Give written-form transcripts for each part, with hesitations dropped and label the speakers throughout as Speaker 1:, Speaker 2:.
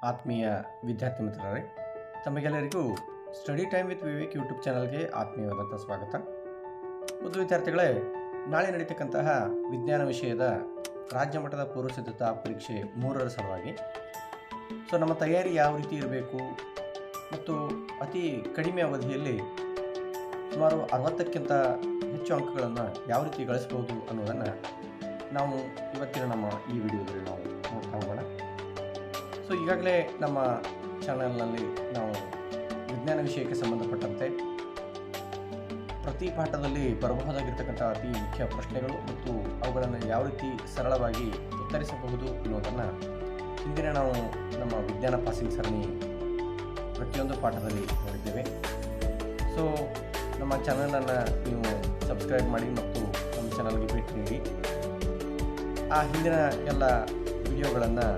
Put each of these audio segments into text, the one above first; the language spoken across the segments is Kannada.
Speaker 1: ಆತ್ಮೀಯ ವಿದ್ಯಾರ್ಥಿ ಮಿತ್ರರೇ, ತಮಗೆಲ್ಲರಿಗೂ study time with Vivek YouTube ಚಾನಲ್ಗೆ ಆತ್ಮೀಯವಾದಂಥ ಸ್ವಾಗತ. ಮೊದಲು ವಿದ್ಯಾರ್ಥಿಗಳೇ, ನಾಳೆ ನಡೀತಕ್ಕಂತಹ ವಿಜ್ಞಾನ ವಿಷಯದ ರಾಜ್ಯ ಮಟ್ಟದ ಪೂರ್ವ ಸಿದ್ಧತಾ ಪರೀಕ್ಷೆ 3ರ ಸಲುವಾಗಿ ನಮ್ಮ ತಯಾರಿ ಯಾವ ರೀತಿ ಇರಬೇಕು ಮತ್ತು ಅತಿ ಕಡಿಮೆ ಅವಧಿಯಲ್ಲಿ ಸುಮಾರು 60ಕ್ಕಿಂತ ಹೆಚ್ಚು ಅಂಕಗಳನ್ನು ಯಾವ ರೀತಿ ಗಳಿಸಬಹುದು ಅನ್ನೋದನ್ನು ನಾವು ಇವತ್ತಿನ ನಮ್ಮ ಈ ವಿಡಿಯೋದಲ್ಲಿ ನಾವು ನೋಡ್ತಾ ಹೋಗೋಣ. ಈಗಾಗಲೇ ನಮ್ಮ ಚಾನಲ್ನಲ್ಲಿ ನಾವು ವಿಜ್ಞಾನ ವಿಷಯಕ್ಕೆ ಸಂಬಂಧಪಟ್ಟಂತೆ ಪ್ರತಿ ಪಾಠದಲ್ಲಿ ಬರಬಹುದಾಗಿರ್ತಕ್ಕಂಥ ಅತಿ ಮುಖ್ಯ ಪ್ರಶ್ನೆಗಳು ಮತ್ತು ಅವುಗಳನ್ನು ಯಾವ ರೀತಿ ಸರಳವಾಗಿ ಉತ್ತರಿಸಬಹುದು ಅನ್ನೋದನ್ನು ಹಿಂದಿನ ನಾವು ನಮ್ಮ ವಿಜ್ಞಾನ ಪಾಸಿಂಗ್ ಸರಣಿ ಪ್ರತಿಯೊಂದು ಪಾಠದಲ್ಲಿ ನೋಡಿದ್ದೇವೆ. ನಮ್ಮ ಚಾನಲನ್ನು ನೀವು ಸಬ್ಸ್ಕ್ರೈಬ್ ಮಾಡಿ ಮತ್ತು ನಮ್ಮ ಚಾನಲ್ಗೆ ಭೇಟಿ ನೀಡಿ ಆ ಹಿಂದಿನ ಎಲ್ಲ ವಿಡಿಯೋಗಳನ್ನು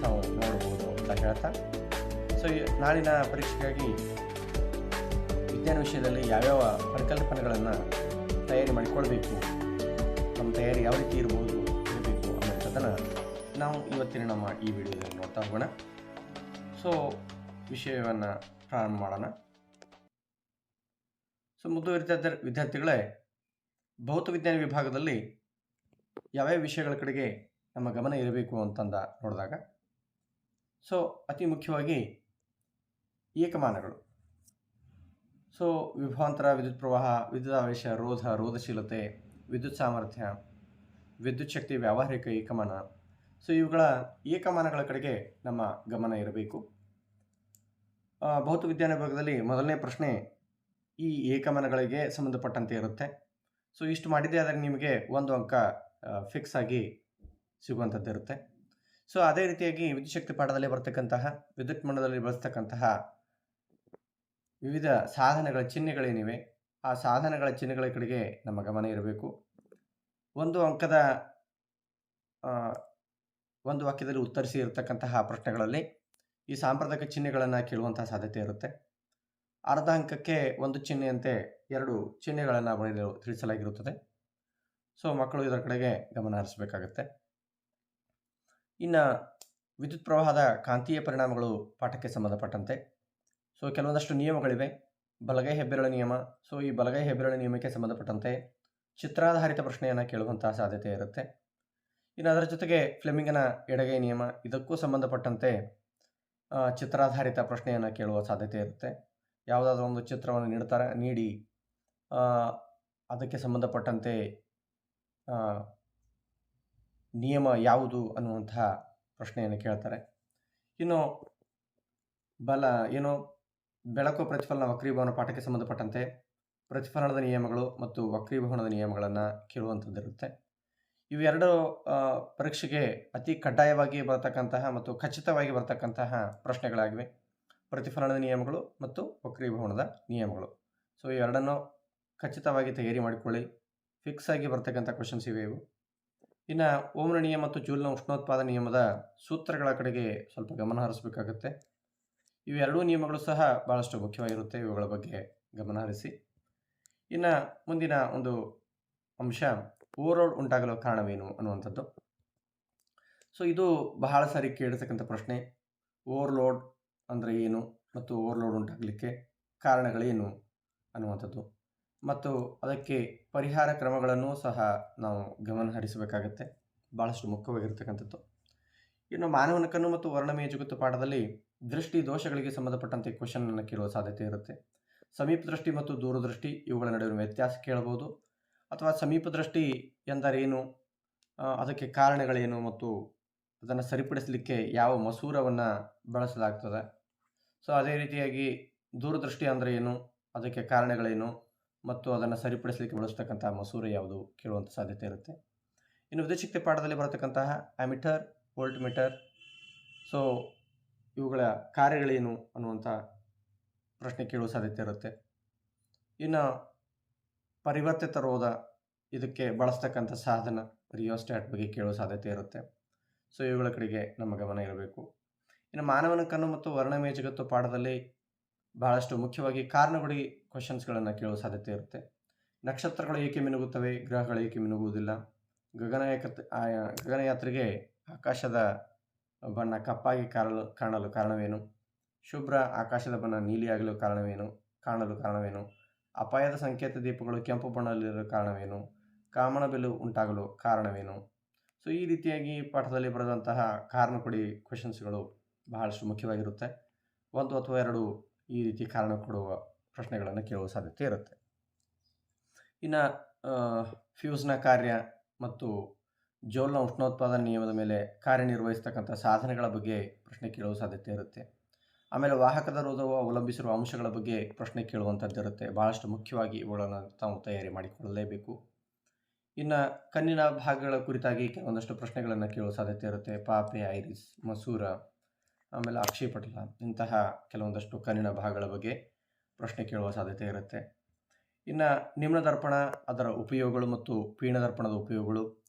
Speaker 1: ನಾವು ನೋಡಬಹುದು ಅಂತ ಹೇಳ್ತಾ, ನಾಳಿನ ಪರೀಕ್ಷೆಗಾಗಿ ವಿಜ್ಞಾನ ವಿಷಯದಲ್ಲಿ ಯಾವ್ಯಾವ ಪರಿಕಲ್ಪನೆಗಳನ್ನು ತಯಾರಿ ಮಾಡಿಕೊಳ್ಬೇಕು, ನಮ್ಮ ತಯಾರಿ ಯಾವ ರೀತಿ ಇರಬೇಕು ಅನ್ನೋಂಥದ್ದನ್ನು ನಾವು ಇವತ್ತಿನ ನಮ್ಮ ಈ ವಿಡಿಯೋದಲ್ಲಿ ನೋಡ್ತಾ ಹೋಗೋಣ. ವಿಷಯವನ್ನು ಪ್ರಾರಂಭ ಮಾಡೋಣ. ಮೊದಲು ವಿದ್ಯಾರ್ಥಿಗಳೇ, ಭೌತ ವಿಜ್ಞಾನ ವಿಭಾಗದಲ್ಲಿ ಯಾವ್ಯಾವ ವಿಷಯಗಳ ಕಡೆಗೆ ನಮ್ಮ ಗಮನ ಇರಬೇಕು ಅಂತಂದ ನೋಡಿದಾಗ ಅತಿ ಮುಖ್ಯವಾಗಿ ಏಕಮಾನಗಳು, ವಿಭವಾಂತರ, ವಿದ್ಯುತ್ ಪ್ರವಾಹ, ವಿದ್ಯುದಾವೇಶ, ರೋಧಶೀಲತೆ, ವಿದ್ಯುತ್ ಸಾಮರ್ಥ್ಯ, ವಿದ್ಯುತ್ ಶಕ್ತಿ, ವ್ಯಾವಹಾರಿಕ ಏಕಮಾನ, ಇವುಗಳ ಏಕಮಾನಗಳ ಕಡೆಗೆ ನಮ್ಮ ಗಮನ ಇರಬೇಕು. ಭೌತ ವಿಜ್ಞಾನ ವಿಭಾಗದಲ್ಲಿ ಮೊದಲನೇ ಪ್ರಶ್ನೆ ಈ ಏಕಮಾನಗಳಿಗೆ ಸಂಬಂಧಪಟ್ಟಂತೆ ಇರುತ್ತೆ. ಇಷ್ಟು ಮಾಡಿದ್ದೇ ಆದರೆ ನಿಮಗೆ 1 ಅಂಕ ಫಿಕ್ಸ್ ಆಗಿ ಸಿಗುವಂಥದ್ದು ಇರುತ್ತೆ. ಅದೇ ರೀತಿಯಾಗಿ ವಿದ್ಯುತ್ ಶಕ್ತಿ ಪಾಠದಲ್ಲಿ ಬರ್ತಕ್ಕಂತಹ ವಿದ್ಯುತ್ ಮಂಡಲದಲ್ಲಿ ಬಳಸ್ತಕ್ಕಂತಹ ವಿವಿಧ ಸಾಧನಗಳ ಚಿಹ್ನೆಗಳೇನಿವೆ, ಆ ಸಾಧನಗಳ ಚಿಹ್ನೆಗಳ ಕಡೆಗೆ ನಮ್ಮ ಗಮನ ಇರಬೇಕು. 1 ಅಂಕದ ಒಂದು ವಾಕ್ಯದಲ್ಲಿ ಉತ್ತರಿಸಿ ಇರತಕ್ಕಂತಹ ಪ್ರಶ್ನೆಗಳಲ್ಲಿ ಈ ಸಾಂಪ್ರದಾಯಿಕ ಚಿಹ್ನೆಗಳನ್ನು ಕೇಳುವಂತಹ ಸಾಧ್ಯತೆ ಇರುತ್ತೆ. ಅರ್ಧ ಅಂಕಕ್ಕೆ 1 ಚಿಹ್ನೆಯಂತೆ 2 ಚಿಹ್ನೆಗಳನ್ನು ಬರೆಯಲು ತಿಳಿಸಲಾಗಿರುತ್ತದೆ. ಮಕ್ಕಳು ಇದರ ಕಡೆಗೆ ಗಮನ ಹರಿಸಬೇಕಾಗತ್ತೆ. ಇನ್ನು ವಿದ್ಯುತ್ ಪ್ರವಾಹದ ಕಾಂತೀಯ ಪರಿಣಾಮಗಳು ಪಾಠಕ್ಕೆ ಸಂಬಂಧಪಟ್ಟಂತೆ ಕೆಲವೊಂದಷ್ಟು ನಿಯಮಗಳಿವೆ. ಬಲಗೈ ಹೆಬ್ಬೆರಳು ನಿಯಮ, ಈ ಬಲಗೈ ಹೆಬ್ಬೆರಳು ನಿಯಮಕ್ಕೆ ಸಂಬಂಧಪಟ್ಟಂತೆ ಚಿತ್ರಾಧಾರಿತ ಪ್ರಶ್ನೆಯನ್ನು ಕೇಳುವಂತಹ ಸಾಧ್ಯತೆ ಇರುತ್ತೆ. ಇನ್ನು ಅದರ ಜೊತೆಗೆ ಫ್ಲೆಮಿಂಗನ ಎಡಗೈ ನಿಯಮ, ಇದಕ್ಕೂ ಸಂಬಂಧಪಟ್ಟಂತೆ ಚಿತ್ರಾಧಾರಿತ ಪ್ರಶ್ನೆಯನ್ನು ಕೇಳುವ ಸಾಧ್ಯತೆ ಇರುತ್ತೆ. ಯಾವುದಾದ್ರೂ ಒಂದು ಚಿತ್ರವನ್ನು ನೀಡಿ ಅದಕ್ಕೆ ಸಂಬಂಧಪಟ್ಟಂತೆ ನಿಯಮ ಯಾವುದು ಅನ್ನುವಂತಹ ಪ್ರಶ್ನೆಯನ್ನು ಕೇಳ್ತಾರೆ. ಇನ್ನು ಬೆಳಕು ಪ್ರತಿಫಲನ ವಕ್ರೀಭವನ ಪಾಠಕ್ಕೆ ಸಂಬಂಧಪಟ್ಟಂತೆ ಪ್ರತಿಫಲನದ ನಿಯಮಗಳು ಮತ್ತು ವಕ್ರೀಭವನದ ನಿಯಮಗಳನ್ನು ಕೇಳುವಂಥದ್ದಿರುತ್ತೆ. ಇವೆರಡು ಪರೀಕ್ಷೆಗೆ ಅತಿ ಕಡ್ಡಾಯವಾಗಿ ಬರತಕ್ಕಂತಹ ಮತ್ತು ಖಚಿತವಾಗಿ ಬರತಕ್ಕಂತಹ ಪ್ರಶ್ನೆಗಳಾಗಿವೆ. ಪ್ರತಿಫಲನದ ನಿಯಮಗಳು ಮತ್ತು ವಕ್ರೀಭವನದ ನಿಯಮಗಳು. ಇವೆರಡನ್ನು ಖಚಿತವಾಗಿ ತಯಾರಿ ಮಾಡಿಕೊಳ್ಳಿ. ಫಿಕ್ಸ್ ಆಗಿ ಬರ್ತಕ್ಕಂಥ ಕ್ವಶನ್ಸ್ ಇವೆ ಇವು. ಇನ್ನು ಓಮ್ನ ನಿಯಮ ಮತ್ತು ಜೂಲ್ನ ಉಷ್ಣೋತ್ಪಾದನಾ ನಿಯಮದ ಸೂತ್ರಗಳ ಕಡೆಗೆ ಸ್ವಲ್ಪ ಗಮನ ಹರಿಸಬೇಕಾಗುತ್ತೆ. ಇವೆರಡೂ ನಿಯಮಗಳು ಸಹ ಭಾಳಷ್ಟು ಮುಖ್ಯವಾಗಿರುತ್ತೆ. ಇವುಗಳ ಬಗ್ಗೆ ಗಮನ ಹರಿಸಿ. ಇನ್ನು ಮುಂದಿನ ಒಂದು ಅಂಶ ಓವರ್ಲೋಡ್ ಉಂಟಾಗಲು ಕಾರಣವೇನು ಅನ್ನುವಂಥದ್ದು. ಇದು ಬಹಳ ಸಾರಿ ಕೇಳಿರ್ತಕ್ಕಂಥ ಪ್ರಶ್ನೆ. ಓವರ್ಲೋಡ್ ಅಂದರೆ ಏನು ಮತ್ತು ಓವರ್ಲೋಡ್ ಉಂಟಾಗಲಿಕ್ಕೆ ಕಾರಣಗಳೇನು ಅನ್ನುವಂಥದ್ದು ಮತ್ತು ಅದಕ್ಕೆ ಪರಿಹಾರ ಕ್ರಮಗಳನ್ನು ಸಹ ನಾವು ಗಮನ ಹರಿಸಬೇಕಾಗತ್ತೆ. ಭಾಳಷ್ಟು ಮುಖ್ಯವಾಗಿರ್ತಕ್ಕಂಥದ್ದು. ಇನ್ನು ಮಾನವನ ಕಣ್ಣು ಮತ್ತು ವರ್ಣಮಯ ಜಗತ್ತು ಪಾಠದಲ್ಲಿ ದೃಷ್ಟಿ ದೋಷಗಳಿಗೆ ಸಂಬಂಧಪಟ್ಟಂತೆ ಕ್ವಶನನ್ನು ಕೇಳುವ ಸಾಧ್ಯತೆ ಇರುತ್ತೆ. ಸಮೀಪ ದೃಷ್ಟಿ ಮತ್ತು ದೂರದೃಷ್ಟಿ ಇವುಗಳ ನಡುವಿನ ವ್ಯತ್ಯಾಸ ಕೇಳಬಹುದು. ಅಥವಾ ಸಮೀಪ ದೃಷ್ಟಿ ಎಂದರೇನು, ಅದಕ್ಕೆ ಕಾರಣಗಳೇನು ಮತ್ತು ಅದನ್ನು ಸರಿಪಡಿಸಲಿಕ್ಕೆ ಯಾವ ಮಸೂರವನ್ನು ಬಳಸಲಾಗ್ತದೆ. ಅದೇ ರೀತಿಯಾಗಿ ದೂರದೃಷ್ಟಿ ಅಂದರೆ ಏನು, ಅದಕ್ಕೆ ಕಾರಣಗಳೇನು ಮತ್ತು ಅದನ್ನು ಸರಿಪಡಿಸಲಿಕ್ಕೆ ಬಳಸ್ತಕ್ಕಂಥ ಮಸೂರ ಯಾವುದು ಕೇಳುವಂಥ ಸಾಧ್ಯತೆ ಇರುತ್ತೆ. ಇನ್ನು ವಿದ್ಯುತ್ ಶಕ್ತಿ ಪಾಠದಲ್ಲಿ ಬರತಕ್ಕಂತಹ ಅಮೀಟರ್, ವೋಲ್ಟ್ಮೀಟರ್, ಇವುಗಳ ಕಾರ್ಯಗಳೇನು ಅನ್ನುವಂಥ ಪ್ರಶ್ನೆ ಕೇಳುವ ಸಾಧ್ಯತೆ ಇರುತ್ತೆ. ಇನ್ನು ಪರಿವರ್ತಿತ ರೋಧ, ಇದಕ್ಕೆ ಬಳಸ್ತಕ್ಕಂಥ ಸಾಧನ ರಿಯೋಸ್ಟ್ಯಾಟ್ ಬಗ್ಗೆ ಕೇಳುವ ಸಾಧ್ಯತೆ ಇರುತ್ತೆ. ಇವುಗಳ ಕಡೆಗೆ ನಮ್ಮ ಗಮನ ಇರಬೇಕು. ಇನ್ನು ಮಾನವನ ಕಣ್ಣು ಮತ್ತು ವರ್ಣಮಯ ಜಗತ್ತು ಪಾಠದಲ್ಲಿ ಬಹಳಷ್ಟು ಮುಖ್ಯವಾಗಿ ಕಾರಣಗುಡಿ ಕ್ವಶನ್ಸ್ಗಳನ್ನು ಕೇಳುವ ಸಾಧ್ಯತೆ ಇರುತ್ತೆ. ನಕ್ಷತ್ರಗಳು ಏಕೆ ಮಿನುಗುತ್ತವೆ, ಗ್ರಹಗಳು ಏಕೆ ಮಿನುಗುವುದಿಲ್ಲ, ಗಗನಯಾತ್ರೆಗೆ ಆಕಾಶದ ಬಣ್ಣ ಕಪ್ಪಾಗಿ ಕಾಣಲು ಕಾರಣವೇನು? ಶುಭ್ರ ಆಕಾಶದ ಬಣ್ಣ ನೀಲಿಯಾಗಲು ಕಾಣಲು ಕಾರಣವೇನು? ಅಪಾಯದ ಸಂಕೇತ ದೀಪಗಳು ಕೆಂಪು ಬಣ್ಣದಲ್ಲಿರಲು ಕಾರಣವೇನು? ಕಾಮನಬಿಲ್ಲು ಉಂಟಾಗಲು ಕಾರಣವೇನು? ಸೊ ಈ ರೀತಿಯಾಗಿ ಪಾಠದಲ್ಲಿ ಬರೆದಂತಹ ಕಾರಣ ಕೊಡಿ ಕ್ವೆಶನ್ಸ್ಗಳು ಬಹಳಷ್ಟು ಮುಖ್ಯವಾಗಿರುತ್ತೆ. 1 ಅಥವಾ 2 ಈ ರೀತಿ ಕಾರಣ ಕೊಡುವ ಪ್ರಶ್ನೆಗಳನ್ನು ಕೇಳುವ ಸಾಧ್ಯತೆ ಇರುತ್ತೆ. ಇನ್ನು ಫ್ಯೂಸ್ನ ಕಾರ್ಯ ಮತ್ತು ಜೌಲ್ನ ಉಷ್ಣೋತ್ಪಾದನಾ ನಿಯಮದ ಮೇಲೆ ಕಾರ್ಯನಿರ್ವಹಿಸ್ತಕ್ಕಂಥ ಸಾಧನಗಳ ಬಗ್ಗೆ ಪ್ರಶ್ನೆ ಕೇಳುವ ಸಾಧ್ಯತೆ ಇರುತ್ತೆ. ಆಮೇಲೆ ವಾಹಕದ ರೋಧವು ಅವಲಂಬಿಸಿರುವ ಅಂಶಗಳ ಬಗ್ಗೆ ಪ್ರಶ್ನೆ ಕೇಳುವಂಥದ್ದು ಇರುತ್ತೆ. ಭಾಳಷ್ಟು ಮುಖ್ಯವಾಗಿ ಇವುಗಳನ್ನು ತಾವು ತಯಾರಿ ಮಾಡಿಕೊಳ್ಳಲೇಬೇಕು. ಇನ್ನು ಕಣ್ಣಿನ ಭಾಗಗಳ ಕುರಿತಾಗಿ ಕೆಲವೊಂದಷ್ಟು ಪ್ರಶ್ನೆಗಳನ್ನು ಕೇಳುವ ಸಾಧ್ಯತೆ ಇರುತ್ತೆ. ಪಾಪೆ, ಐರಿಸ್, ಮಸೂರ, ಆಮೇಲೆ ಅಕ್ಷಿಪಟಲ ಇಂತಹ ಕೆಲವೊಂದಷ್ಟು ಕಣ್ಣಿನ ಭಾಗಗಳ ಬಗ್ಗೆ ಪ್ರಶ್ನೆ ಕೇಳುವ ಸಾಧ್ಯತೆ ಇರುತ್ತೆ. ಇನ್ನು ನಿಮ್ನದರ್ಪಣ, ಅದರ ಉಪಯೋಗಗಳು ಮತ್ತು ಪೀನದರ್ಪಣದ ಉಪಯೋಗಗಳು,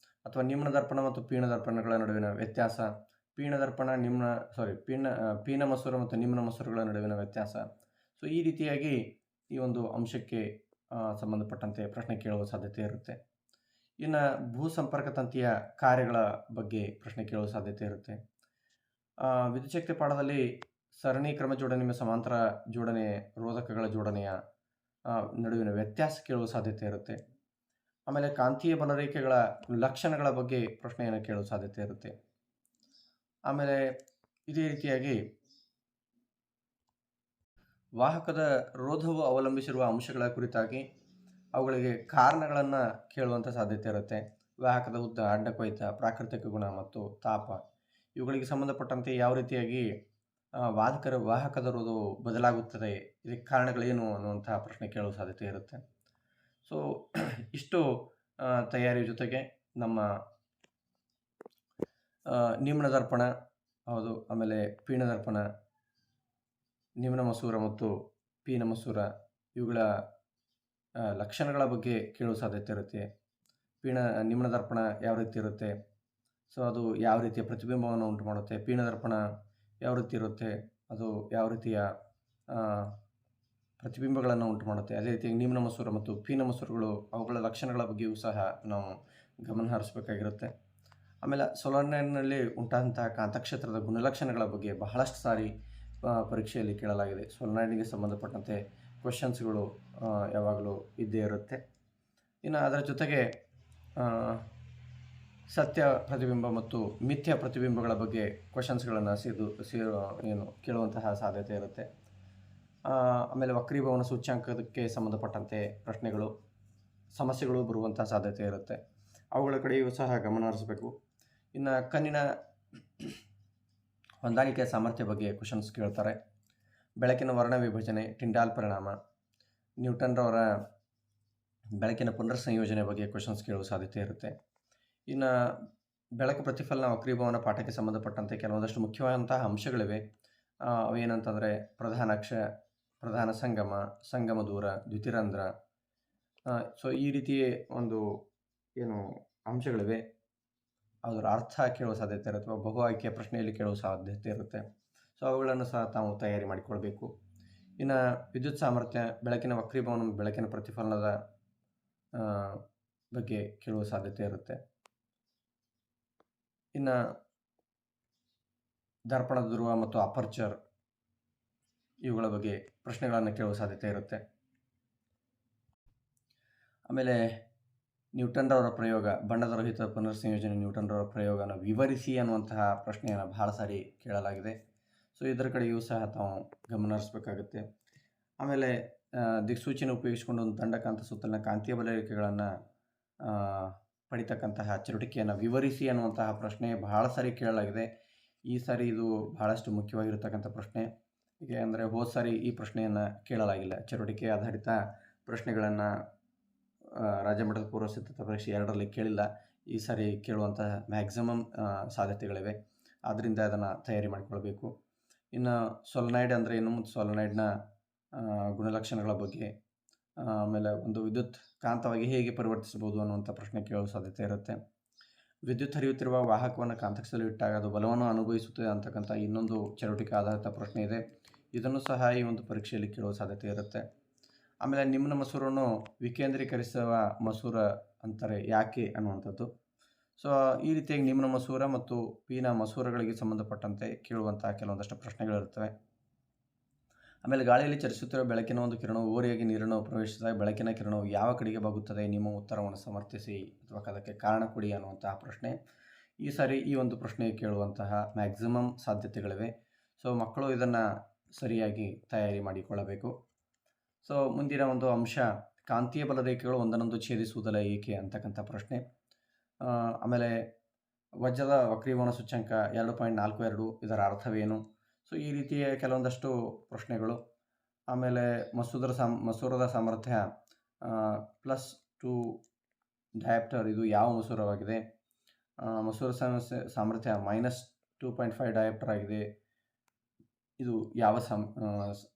Speaker 1: ಅಥವಾ ನಿಮ್ನದರ್ಪಣ ಮತ್ತು ಪೀನದರ್ಪಣಗಳ ನಡುವಿನ ವ್ಯತ್ಯಾಸ, ಪೀನ ಮಸೂರ ಮತ್ತು ನಿಮ್ನ ಮಸೂರಗಳ ನಡುವಿನ ವ್ಯತ್ಯಾಸ. ಸೊ ಈ ರೀತಿಯಾಗಿ ಈ ಒಂದು ಅಂಶಕ್ಕೆ ಸಂಬಂಧಪಟ್ಟಂತೆ ಪ್ರಶ್ನೆ ಕೇಳುವ ಸಾಧ್ಯತೆ ಇರುತ್ತೆ. ಇನ್ನು ಭೂ ಸಂಪರ್ಕ ತಂತಿಯ ಕಾರ್ಯಗಳ ಬಗ್ಗೆ ಪ್ರಶ್ನೆ ಕೇಳುವ ಸಾಧ್ಯತೆ ಇರುತ್ತೆ. ವಿದ್ಯುಚ್ಛಕ್ತಿ ಪಾಠದಲ್ಲಿ ಸರಣಿ ಕ್ರಮ ಜೋಡಣೆ ಮತ್ತು ಸಮಾಂತರ ಜೋಡಣೆ ರೋಧಕಗಳ ಜೋಡಣೆಯ ನಡುವಿನ ವ್ಯತ್ಯಾಸ ಕೇಳುವ ಸಾಧ್ಯತೆ ಇರುತ್ತೆ. ಆಮೇಲೆ ಕಾಂತೀಯ ಬಲರೇಖೆಗಳ ಲಕ್ಷಣಗಳ ಬಗ್ಗೆ ಪ್ರಶ್ನೆಯನ್ನು ಕೇಳುವ ಸಾಧ್ಯತೆ ಇರುತ್ತೆ. ಆಮೇಲೆ ಇದೇ ರೀತಿಯಾಗಿ ವಾಹಕದ ರೋಧವು ಅವಲಂಬಿಸಿರುವ ಅಂಶಗಳ ಕುರಿತಾಗಿ ಅವುಗಳಿಗೆ ಕಾರಣಗಳನ್ನು ಕೇಳುವಂಥ ಸಾಧ್ಯತೆ ಇರುತ್ತೆ. ವಾಹಕದ ಉದ್ದ, ಅಡ್ಡಕೊಯ್ತ, ಪ್ರಾಕೃತಿಕ ಗುಣ ಮತ್ತು ತಾಪ ಇವುಗಳಿಗೆ ಸಂಬಂಧಪಟ್ಟಂತೆ ಯಾವ ರೀತಿಯಾಗಿ ವಾಹಕದ ರೋಧವು ಬದಲಾಗುತ್ತದೆ, ಇದಕ್ಕೆ ಕಾರಣಗಳೇನು ಅನ್ನುವಂತಹ ಪ್ರಶ್ನೆ ಕೇಳುವ ಸಾಧ್ಯತೆ ಇರುತ್ತೆ. ಸೊ ಇಷ್ಟು ತಯಾರಿ ಜೊತೆಗೆ ನಮ್ಮ ನಿಮ್ನದರ್ಪಣ ಹೌದು, ಆಮೇಲೆ ಪೀನದರ್ಪಣ, ನಿಮ್ನ ಮಸೂರ ಮತ್ತು ಪೀನ ಮಸೂರ ಇವುಗಳ ಲಕ್ಷಣಗಳ ಬಗ್ಗೆ ಕೇಳುವ ಸಾಧ್ಯತೆ ಇರುತ್ತೆ. ನಿಮ್ನದರ್ಪಣ ಯಾವ ರೀತಿ ಇರುತ್ತೆ, ಸೊ ಅದು ಯಾವ ರೀತಿಯ ಪ್ರತಿಬಿಂಬವನ್ನು ಉಂಟು ಮಾಡುತ್ತೆ, ಪೀನದರ್ಪಣ ಯಾವ ರೀತಿ ಇರುತ್ತೆ, ಅದು ಯಾವ ರೀತಿಯ ಪ್ರತಿಬಿಂಬಗಳನ್ನು ಉಂಟು ಮಾಡುತ್ತೆ. ಅದೇ ರೀತಿ ನಿಮ್ನ ಮಸೂರ ಮತ್ತು ಪೀನ ಮಸೂರಗಳು ಅವುಗಳ ಲಕ್ಷಣಗಳ ಬಗ್ಗೆಯೂ ಸಹ ನಾವು ಗಮನ ಹರಿಸಬೇಕಾಗಿರುತ್ತೆ. ಆಮೇಲೆ ಸೊಲನಾಯ್ಡ್ನಲ್ಲಿ ಉಂಟಾದಂತಹ ಕಾಂತಕ್ಷೇತ್ರದ ಗುಣಲಕ್ಷಣಗಳ ಬಗ್ಗೆ ಬಹಳಷ್ಟು ಸಾರಿ ಪರೀಕ್ಷೆಯಲ್ಲಿ ಕೇಳಲಾಗಿದೆ. ಸೊಲನಾಯ್ಡ್ಗೆ ಸಂಬಂಧಪಟ್ಟಂತೆ ಕ್ವೆಶನ್ಸ್ಗಳು ಯಾವಾಗಲೂ ಇದ್ದೇ ಇರುತ್ತೆ. ಇನ್ನು ಅದರ ಜೊತೆಗೆ ಸತ್ಯ ಪ್ರತಿಬಿಂಬ ಮತ್ತು ಮಿಥ್ಯ ಪ್ರತಿಬಿಂಬಗಳ ಬಗ್ಗೆ ಕ್ವೆಶನ್ಸ್ಗಳನ್ನು ಕೇಳುವಂತಹ ಸಾಧ್ಯತೆ ಇರುತ್ತೆ. ಆಮೇಲೆ ವಕ್ರೀಭವನ ಸೂಚ್ಯಂಕಕ್ಕೆ ಸಂಬಂಧಪಟ್ಟಂತೆ ಸಮಸ್ಯೆಗಳು ಬರುವಂಥ ಸಾಧ್ಯತೆ ಇರುತ್ತೆ. ಅವುಗಳ ಕಡೆಯೂ ಸಹ ಗಮನ ಹರಿಸಬೇಕು. ಇನ್ನು ಕಣ್ಣಿನ ಹೊಂದಾಣಿಕೆಯ ಸಾಮರ್ಥ್ಯ ಬಗ್ಗೆ ಕ್ವೆಶನ್ಸ್ ಕೇಳ್ತಾರೆ. ಬೆಳಕಿನ ವರ್ಣ ವಿಭಜನೆ, ಟಿಂಡಾಲ್ ಪರಿಣಾಮ, ನ್ಯೂಟನ್ರವರ ಬೆಳಕಿನ ಪುನರ್ಸಂಯೋಜನೆ ಬಗ್ಗೆ ಕ್ವೆಶನ್ಸ್ ಕೇಳುವ ಸಾಧ್ಯತೆ ಇರುತ್ತೆ. ಇನ್ನು ಬೆಳಕು ಪ್ರತಿಫಲನ ವಕ್ರೀಭವನ ಪಾಠಕ್ಕೆ ಸಂಬಂಧಪಟ್ಟಂತೆ ಕೆಲವೊಂದಷ್ಟು ಮುಖ್ಯವಾದಂತಹ ಅಂಶಗಳಿವೆ. ಅವೇನಂತಂದರೆ ಪ್ರಧಾನ ಸಂಗಮ ದೂರ, ದ್ಯುತಿರಂಧ್ರ. ಸೊ ಈ ರೀತಿ ಒಂದು ಅಂಶಗಳಿವೆ. ಅದರ ಅರ್ಥ ಕೇಳುವ ಸಾಧ್ಯತೆ ಇರುತ್ತೆ, ಅಥವಾ ಬಹು ಆಯ್ಕೆಯ ಪ್ರಶ್ನೆಯಲ್ಲಿ ಕೇಳುವ ಸಾಧ್ಯತೆ ಇರುತ್ತೆ. ಸೊ ಅವುಗಳನ್ನು ಸಹ ತಾವು ತಯಾರಿ ಮಾಡಿಕೊಳ್ಬೇಕು. ಇನ್ನು ವಿದ್ಯುತ್ ಸಾಮರ್ಥ್ಯ, ಬೆಳಕಿನ ವಕ್ರೀಭವನ, ಬೆಳಕಿನ ಪ್ರತಿಫಲನದ ಬಗ್ಗೆ ಕೇಳುವ ಸಾಧ್ಯತೆ ಇರುತ್ತೆ. ಇನ್ನು ದರ್ಪಣದ ಧ್ರುವ ಮತ್ತು ಅಪರ್ಚರ್ ಇವುಗಳ ಬಗ್ಗೆ ಪ್ರಶ್ನೆಗಳನ್ನು ಕೇಳುವ ಸಾಧ್ಯತೆ ಇರುತ್ತೆ. ಆಮೇಲೆ ನ್ಯೂಟನ್ರವರ ಪ್ರಯೋಗ, ಬಣ್ಣದ ರಹಿತ ಪುನರ್ಸಂಯೋಜನೆ ನ್ಯೂಟನ್ರವರ ಪ್ರಯೋಗನ ವಿವರಿಸಿ ಅನ್ನುವಂತಹ ಪ್ರಶ್ನೆಯನ್ನು ಬಹಳ ಸಾರಿ ಕೇಳಲಾಗಿದೆ. ಸೊ ಇದರ ಕಡೆಯೂ ಸಹ ತಾವು ಗಮನ ಹರಿಸಬೇಕಾಗುತ್ತೆ. ಆಮೇಲೆ ದಿಕ್ಸೂಚಿನ ಉಪಯೋಗಿಸಿಕೊಂಡು ಒಂದು ದಂಡಕಾಂತ ಸುತ್ತಲಿನ ಕಾಂತೀಯ ಬಲರೇಖೆಗಳನ್ನು ಪಡಿತಕ್ಕಂತಹ ಚಟುವಟಿಕೆಯನ್ನು ವಿವರಿಸಿ ಅನ್ನುವಂತಹ ಪ್ರಶ್ನೆ ಬಹಳ ಸಾರಿ ಕೇಳಲಾಗಿದೆ. ಈ ಸಾರಿ ಇದು ಬಹಳಷ್ಟು ಮುಖ್ಯವಾಗಿರತಕ್ಕಂಥ ಪ್ರಶ್ನೆ. ಏಕೆ ಅಂದರೆ ಹೋದ ಸಾರಿ ಈ ಪ್ರಶ್ನೆಯನ್ನು ಕೇಳಲಾಗಿಲ್ಲ. ಚಟುವಟಿಕೆ ಆಧಾರಿತ ಪ್ರಶ್ನೆಗಳನ್ನು ರಾಜ್ಯ ಮಟ್ಟದ ಪೂರ್ವ ಸಿದ್ಧತಾ ಪರೀಕ್ಷೆ 2ರಲ್ಲಿ ಕೇಳಿಲ್ಲ. ಈ ಸಾರಿ ಕೇಳುವಂತಹ ಮ್ಯಾಕ್ಸಿಮಮ್ ಸಾಧ್ಯತೆಗಳಿವೆ. ಆದ್ದರಿಂದ ಅದನ್ನು ತಯಾರಿ ಮಾಡಿಕೊಳ್ಬೇಕು. ಇನ್ನು ಸೊಲನಾಯ್ಡ್ ಅಂದರೆ ಏನು, ಸೊಲನಾಯ್ಡ್ನ ಗುಣಲಕ್ಷಣಗಳ ಬಗ್ಗೆ, ಆಮೇಲೆ ಒಂದು ವಿದ್ಯುತ್ ಕಾಂತವಾಗಿ ಹೇಗೆ ಪರಿವರ್ತಿಸಬಹುದು ಅನ್ನುವಂಥ ಪ್ರಶ್ನೆ ಕೇಳುವ ಸಾಧ್ಯತೆ ಇರುತ್ತೆ. ವಿದ್ಯುತ್ ಹರಿಯುತ್ತಿರುವ ವಾಹಕವನ್ನು ಕಾಂತಕ್ಷದಲ್ಲಿ ಇಟ್ಟಾಗ ಅದು ಬಲವನ್ನು ಅನುಭವಿಸುತ್ತದೆ ಅಂತಕ್ಕಂಥ ಇನ್ನೊಂದು ಚಟುವಟಿಕೆ ಆಧಾರಿತ ಪ್ರಶ್ನೆ ಇದೆ. ಇದನ್ನು ಸಹ ಈ ಒಂದು ಪರೀಕ್ಷೆಯಲ್ಲಿ ಕೇಳುವ ಸಾಧ್ಯತೆ ಇರುತ್ತೆ. ಆಮೇಲೆ ನಿಮ್ನ ಮಸೂರನ್ನು ವಿಕೇಂದ್ರೀಕರಿಸುವ ಮಸೂರ ಅಂತಾರೆ ಯಾಕೆ ಅನ್ನುವಂಥದ್ದು. ಸೊ ಈ ರೀತಿಯಾಗಿ ನಿಮ್ನ ಮಸೂರ ಮತ್ತು ಪಿನ ಮಸೂರಗಳಿಗೆ ಸಂಬಂಧಪಟ್ಟಂತೆ ಕೇಳುವಂತಹ ಕೆಲವೊಂದಷ್ಟು ಪ್ರಶ್ನೆಗಳಿರ್ತವೆ. ಆಮೇಲೆ ಗಾಳಿಯಲ್ಲಿ ಚಲಿಸುತ್ತಿರುವ ಬೆಳಕಿನ ಒಂದು ಕಿರಣವು ಓರೆಯಾಗಿ ನೀರನ್ನು ಪ್ರವೇಶಿಸಿದಾಗ ಬೆಳಕಿನ ಕಿರಣವು ಯಾವ ಕಡೆಗೆ ಬಾಗುತ್ತದೆ? ನಿಮ್ಮ ಉತ್ತರವನ್ನು ಸಮರ್ಥಿಸಿ ಅಥವಾ ಅದಕ್ಕೆ ಕಾರಣ ಕೊಡಿ ಅನ್ನುವಂತಹ ಪ್ರಶ್ನೆ. ಈ ಸಾರಿ ಈ ಒಂದು ಪ್ರಶ್ನೆ ಕೇಳುವಂತಹ ಮ್ಯಾಕ್ಸಿಮಮ್ ಸಾಧ್ಯತೆಗಳಿವೆ. ಸೊ ಮಕ್ಕಳು ಇದನ್ನು ಸರಿಯಾಗಿ ತಯಾರಿ ಮಾಡಿಕೊಳ್ಳಬೇಕು. ಸೊ ಮುಂದಿನ ಒಂದು ಅಂಶ, ಕಾಂತೀಯ ಬಲ ರೇಖೆಗಳು ಒಂದನ್ನೊಂದು ಛೇದಿಸುವುದಲ್ಲ ಏಕೆ ಅಂತಕ್ಕಂಥ ಪ್ರಶ್ನೆ. ಆಮೇಲೆ ವಜ್ರದ ವಕ್ರೀಭವನ ಸೂಚ್ಯಂಕ 2.42 ಇದರ ಅರ್ಥವೇನು? ಸೊ ಈ ರೀತಿಯ ಕೆಲವೊಂದಷ್ಟು ಪ್ರಶ್ನೆಗಳು. ಆಮೇಲೆ ಮಸೂರದ ಸಾಮರ್ಥ್ಯ +2 ಡಯಾಪ್ಟರ್ ಇದು ಯಾವ ಮಸೂರವಾಗಿದೆ? ಮಸೂರ ಸಾಮರ್ಥ್ಯ -2.5 ಡಯಾಪ್ಟರ್ ಆಗಿದೆ, ಇದು ಯಾವ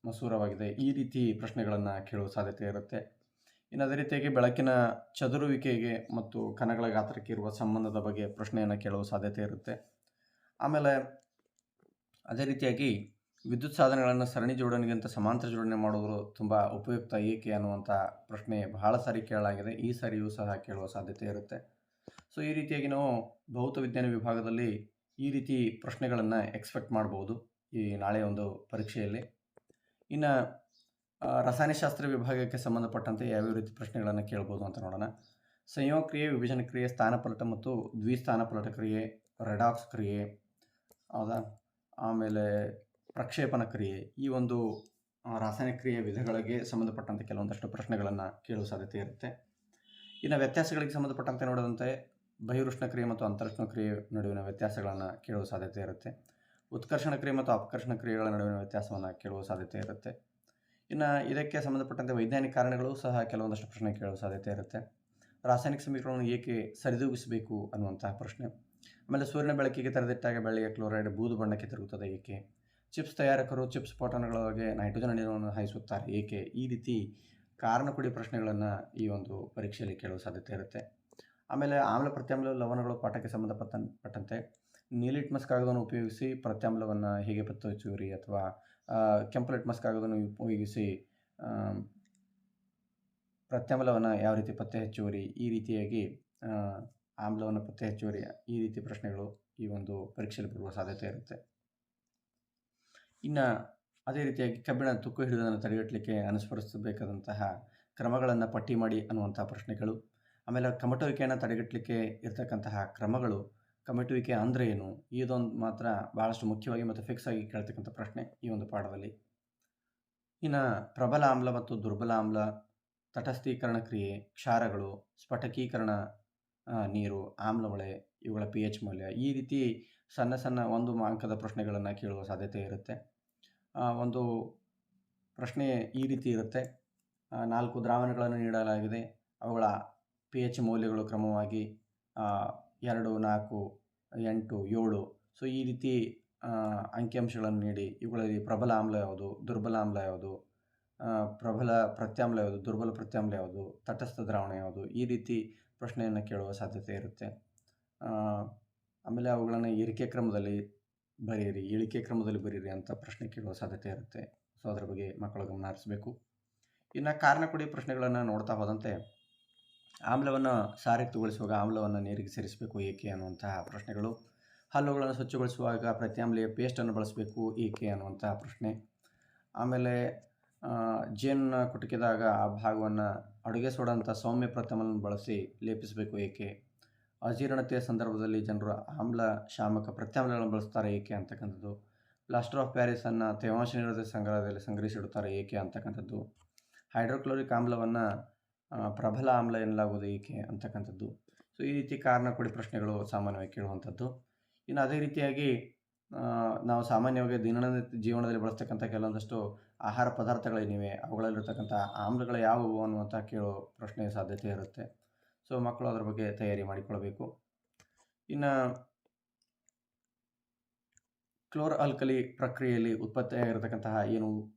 Speaker 1: ಮಸೂರವಾಗಿದೆ? ಈ ರೀತಿ ಪ್ರಶ್ನೆಗಳನ್ನು ಕೇಳುವ ಸಾಧ್ಯತೆ ಇರುತ್ತೆ. ಇನ್ನು ಅದೇ ರೀತಿಯಾಗಿ ಬೆಳಕಿನ ಚದುರುವಿಕೆಗೆ ಮತ್ತು ಕಣಗಳ ಗಾತ್ರಕ್ಕೆ ಇರುವ ಸಂಬಂಧದ ಬಗ್ಗೆ ಪ್ರಶ್ನೆಯನ್ನು ಕೇಳುವ ಸಾಧ್ಯತೆ ಇರುತ್ತೆ. ಆಮೇಲೆ ಅದೇ ರೀತಿಯಾಗಿ ವಿದ್ಯುತ್ ಸಾಧನಗಳನ್ನು ಸರಣಿ ಜೋಡಣೆಗಿಂತ ಸಮಾಂತರ ಜೋಡಣೆ ಮಾಡುವುದು ತುಂಬ ಉಪಯುಕ್ತ ಏಕೆ ಅನ್ನುವಂಥ ಪ್ರಶ್ನೆ ಬಹಳ ಸಾರಿ ಕೇಳಲಾಗಿದೆ. ಈ ಸಾರಿಯೂ ಸಹ ಕೇಳುವ ಸಾಧ್ಯತೆ ಇರುತ್ತೆ. ಸೊ ಈ ರೀತಿಯಾಗಿ ನಾವು ಭೌತ ವಿಜ್ಞಾನ ವಿಭಾಗದಲ್ಲಿ ಈ ರೀತಿ ಪ್ರಶ್ನೆಗಳನ್ನು ಎಕ್ಸ್ಪೆಕ್ಟ್ ಮಾಡ್ಬೋದು ಈ ನಾಳೆ ಒಂದು ಪರೀಕ್ಷೆಯಲ್ಲಿ. ಇನ್ನು ರಸಾಯನಶಾಸ್ತ್ರ ವಿಭಾಗಕ್ಕೆ ಸಂಬಂಧಪಟ್ಟಂತೆ ಯಾವ್ಯಾವ ರೀತಿ ಪ್ರಶ್ನೆಗಳನ್ನು ಕೇಳ್ಬೋದು ಅಂತ ನೋಡೋಣ. ಸಂಯೋಗ ಕ್ರಿಯೆ, ವಿಭಜನ ಕ್ರಿಯೆ, ಸ್ಥಾನಪಲ್ಲಟ ಮತ್ತು ದ್ವಿಸ್ಥಾನಪಲ್ಲಟ ಕ್ರಿಯೆ, ರೆಡಾಕ್ಸ್ ಕ್ರಿಯೆ, ಹೌದಾ, ಆಮೇಲೆ ಪ್ರಕ್ಷೇಪಣ ಕ್ರಿಯೆ, ಈ ಒಂದು ರಾಸಾಯನಿಕ ಕ್ರಿಯೆ ವಿಧಗಳಿಗೆ ಸಂಬಂಧಪಟ್ಟಂತೆ ಕೆಲವೊಂದಷ್ಟು ಪ್ರಶ್ನೆಗಳನ್ನು ಕೇಳುವ ಸಾಧ್ಯತೆ ಇರುತ್ತೆ. ಇನ್ನು ವ್ಯತ್ಯಾಸಗಳಿಗೆ ಸಂಬಂಧಪಟ್ಟಂತೆ ನೋಡಿದಂತೆ ಬಹಿರುಷ್ಣ ಕ್ರಿಯೆ ಮತ್ತು ಅಂತರುಷ್ಣ ಕ್ರಿಯೆ ನಡುವಿನ ವ್ಯತ್ಯಾಸಗಳನ್ನು ಕೇಳುವ ಸಾಧ್ಯತೆ ಇರುತ್ತೆ. ಉತ್ಕರ್ಷಣ ಕ್ರಿಯೆ ಮತ್ತು ಅಪಕರ್ಷಣ ಕ್ರಿಯೆಗಳ ನಡುವಿನ ವ್ಯತ್ಯಾಸವನ್ನು ಕೇಳುವ ಸಾಧ್ಯತೆ ಇರುತ್ತೆ. ಇನ್ನು ಇದಕ್ಕೆ ಸಂಬಂಧಪಟ್ಟಂತೆ ವೈಜ್ಞಾನಿಕ ಕಾರಣಗಳು ಸಹ ಕೆಲವೊಂದಷ್ಟು ಪ್ರಶ್ನೆ ಕೇಳುವ ಸಾಧ್ಯತೆ ಇರುತ್ತೆ. ರಾಸಾಯನಿಕ ಸಮೀಕರಣವನ್ನು ಏಕೆ ಸರಿದೂಗಿಸಬೇಕು ಅನ್ನುವಂತಹ ಪ್ರಶ್ನೆ. ಆಮೇಲೆ ಸೂರ್ಯನ ಬೆಳಕಿಗೆ ತೆರೆದಿಟ್ಟಾಗ ಬೆಳ್ಳಿಯ ಕ್ಲೋರೈಡ್ ಬೂದು ಬಣ್ಣಕ್ಕೆ ತಿರುಗುತ್ತದೆ ಏಕೆ? ಚಿಪ್ಸ್ ತಯಾರಕರು ಚಿಪ್ಸ್ ಪೋಟಾನ್ಗಳೊಳಗೆ ನೈಟ್ರೋಜನ್ ಅನಿಲವನ್ನು ಹಾಯಿಸುತ್ತಾರೆ ಏಕೆ? ಈ ರೀತಿ ಕಾರಣ ಕೊಡಿ ಪ್ರಶ್ನೆಗಳನ್ನು ಈ ಒಂದು ಪರೀಕ್ಷೆಯಲ್ಲಿ ಕೇಳುವ ಸಾಧ್ಯತೆ ಇರುತ್ತೆ. ಆಮೇಲೆ ಆಮ್ಲ ಪ್ರತ್ಯಾಮ್ಲ ಲವಣಗಳು ಪಾಠಕ್ಕೆ ಸಂಬಂಧಪಟ್ಟಂತೆ ನೀಲಿ ಲಿಟ್ಮಸ್ ಕಾಗದವನ್ನು ಉಪಯೋಗಿಸಿ ಪ್ರತ್ಯಾಮ್ಲವನ್ನು ಹೇಗೆ ಪತ್ತೆ ಹಚ್ಚುವಿರಿ, ಅಥವಾ ಕೆಂಪು ಲಿಟ್ಮಸ್ ಕಾಗದವನ್ನು ಉಪಯೋಗಿಸಿ ಪ್ರತ್ಯಾಮ್ಲವನ್ನು ಯಾವ ರೀತಿ ಪತ್ತೆ ಹಚ್ಚುವಿರಿ, ಈ ರೀತಿಯಾಗಿ ಆಮ್ಲವನ್ನು ಪತ್ತೆ ಹಚ್ಚುವಿರಿ, ಈ ರೀತಿ ಪ್ರಶ್ನೆಗಳು ಈ ಒಂದು ಪರೀಕ್ಷೆಯಲ್ಲಿ ಬರುವ ಸಾಧ್ಯತೆ ಇರುತ್ತೆ. ಇನ್ನು ಅದೇ ರೀತಿಯಾಗಿ ಕಬ್ಬಿಣ ತುಕ್ಕು ಹಿಡಿಯೋದನ್ನು ತಡೆಗಟ್ಟಲಿಕ್ಕೆ ಅನುಸರಿಸಬೇಕಾದಂತಹ ಕ್ರಮಗಳನ್ನು ಪಟ್ಟಿ ಮಾಡಿ ಅನ್ನುವಂಥ ಪ್ರಶ್ನೆಗಳು. ಆಮೇಲೆ ಕಮಟುವಿಕೆಯನ್ನು ತಡೆಗಟ್ಟಲಿಕ್ಕೆ ಇರ್ತಕ್ಕಂತಹ ಕ್ರಮಗಳು, ಕಮಟುವಿಕೆ ಅಂದರೆ ಏನು, ಇದೊಂದು ಮಾತ್ರ ಭಾಳಷ್ಟು ಮುಖ್ಯವಾಗಿ ಮತ್ತು ಫಿಕ್ಸ್ ಆಗಿ ಕೇಳ್ತಕ್ಕಂಥ ಪ್ರಶ್ನೆ ಈ ಒಂದು ಪಾಠದಲ್ಲಿ. ಇನ್ನು ಪ್ರಬಲ ಆಮ್ಲ ಮತ್ತು ದುರ್ಬಲ ಆಮ್ಲ, ತಟಸ್ಥೀಕರಣ ಕ್ರಿಯೆ, ಕ್ಷಾರಗಳು, ಸ್ಫಟಕೀಕರಣ ನೀರು, ಆಮ್ಲಮಳೆ, ಇವುಗಳ pH ಮೌಲ್ಯ, ಈ ರೀತಿ ಸಣ್ಣ ಸಣ್ಣ ಒಂದು ಅಂಕದ ಪ್ರಶ್ನೆಗಳನ್ನು ಕೇಳುವ ಸಾಧ್ಯತೆ ಇರುತ್ತೆ. ಒಂದು ಪ್ರಶ್ನೆ ಈ ರೀತಿ ಇರುತ್ತೆ. 4 ದ್ರಾವಣಗಳನ್ನು ನೀಡಲಾಗಿದೆ, ಅವುಗಳ pH ಮೌಲ್ಯಗಳು ಕ್ರಮವಾಗಿ 2, 4, 8, 7. ಸೊ ಈ ರೀತಿ ಅಂಕಿಅಂಶಗಳನ್ನು ನೀಡಿ ಇವುಗಳಲ್ಲಿ ಪ್ರಬಲ ಆಮ್ಲ ಯಾವುದು, ದುರ್ಬಲ ಆಮ್ಲ ಯಾವುದು, ಪ್ರಬಲ ಪ್ರತ್ಯಾಮ್ಲ ಯಾವುದು, ದುರ್ಬಲ ಪ್ರತ್ಯಾಮ್ಲ ಯಾವುದು, ತಟಸ್ಥ ದ್ರಾವಣ ಯಾವುದು, ಈ ರೀತಿ ಪ್ರಶ್ನೆಯನ್ನು ಕೇಳುವ ಸಾಧ್ಯತೆ ಇರುತ್ತೆ. ಆಮೇಲೆ ಅವುಗಳನ್ನು ಏರಿಕೆ ಕ್ರಮದಲ್ಲಿ ಬರೆಯಿರಿ, ಇಳಿಕೆ ಕ್ರಮದಲ್ಲಿ ಬರೀರಿ ಅಂತ ಪ್ರಶ್ನೆ ಕೇಳುವ ಸಾಧ್ಯತೆ ಇರುತ್ತೆ. ಸೊ ಅದರ ಬಗ್ಗೆ ಮಕ್ಕಳು ಗಮನ ಹರಿಸಬೇಕು. ಇನ್ನು ಕಾರಣ ಕೊಡಿ ಪ್ರಶ್ನೆಗಳನ್ನು ನೋಡ್ತಾ ಹೋದಂತೆ ಆಮ್ಲವನ್ನು ಸಾರಯುಕ್ತಗೊಳಿಸುವಾಗ ಆಮ್ಲವನ್ನು ನೀರಿಗೆ ಸೇರಿಸಬೇಕು ಏಕೆ ಅನ್ನುವಂತಹ ಪ್ರಶ್ನೆಗಳು. ಹಲ್ಲುಗಳನ್ನು ಸ್ವಚ್ಛಗೊಳಿಸುವಾಗ ಪ್ರತ್ಯಾಮ್ಲೀಯ ಪೇಸ್ಟನ್ನು ಬಳಸಬೇಕು ಏಕೆ ಅನ್ನುವಂತಹ ಪ್ರಶ್ನೆ. ಆಮೇಲೆ ಜೇನನ್ನು ಕುಟುಕಿದಾಗ ಆ ಭಾಗವನ್ನು ಅಡುಗೆ ಸೋಡಾ ಅಂತ ಸೌಮ್ಯ ಪ್ರತ್ಯಾಮ್ಲವನ್ನು ಬಳಸಿ ಲೇಪಿಸಬೇಕು ಏಕೆ? ಅಜೀರ್ಣತೆಯ ಸಂದರ್ಭದಲ್ಲಿ ಜನರು ಆಮ್ಲ ಶಾಮಕ ಪ್ರತ್ಯಾಮ್ಲಗಳನ್ನು ಬಳಸ್ತಾರೆ ಏಕೆ ಅಂತಕ್ಕಂಥದ್ದು. ಪ್ಲಾಸ್ಟರ್ ಆಫ್ ಪ್ಯಾರಿಸನ್ನು ತೇವಾಂಶ ನಿರೋಧಕ ಸಂಗ್ರಹದಲ್ಲಿ ಸಂಗ್ರಹಿಸಿಡುತ್ತಾರೆ ಏಕೆ ಅಂತಕ್ಕಂಥದ್ದು. ಹೈಡ್ರೋಕ್ಲೋರಿಕ್ ಆಮ್ಲವನ್ನು ಪ್ರಬಲ ಆಮ್ಲ ಎನ್ನಲಾಗುವುದು ಏಕೆ ಅಂತಕ್ಕಂಥದ್ದು. ಸೊ ಈ ರೀತಿ ಕಾರಣ ಕೊಡಿ ಪ್ರಶ್ನೆಗಳು ಸಾಮಾನ್ಯವಾಗಿ ಕೇಳುವಂಥದ್ದು. ಇನ್ನು ಅದೇ ರೀತಿಯಾಗಿ ನಾವು ಸಾಮಾನ್ಯವಾಗಿ ದಿನನಿತ್ಯ ಜೀವನದಲ್ಲಿ ಬಳಸ್ತಕ್ಕಂಥ ಕೆಲವೊಂದಷ್ಟು ಆಹಾರ ಪದಾರ್ಥಗಳೇನಿವೆ ಅವುಗಳಲ್ಲಿರ್ತಕ್ಕಂಥ ಆಮ್ಲಗಳು ಯಾವುವು ಅನ್ನುವಂಥ ಕೇಳೋ ಪ್ರಶ್ನೆ ಸಾಧ್ಯತೆ ಇರುತ್ತೆ. ಸೊ ಮಕ್ಕಳು ಅದರ ಬಗ್ಗೆ ತಯಾರಿ ಮಾಡಿಕೊಳ್ಬೇಕು. ಇನ್ನು ಕ್ಲೋರ್ ಆಲ್ಕಲಿ ಪ್ರಕ್ರಿಯೆಯಲ್ಲಿ ಉತ್ಪತ್ತಿಯಾಗಿರತಕ್ಕಂತಹ ಏನು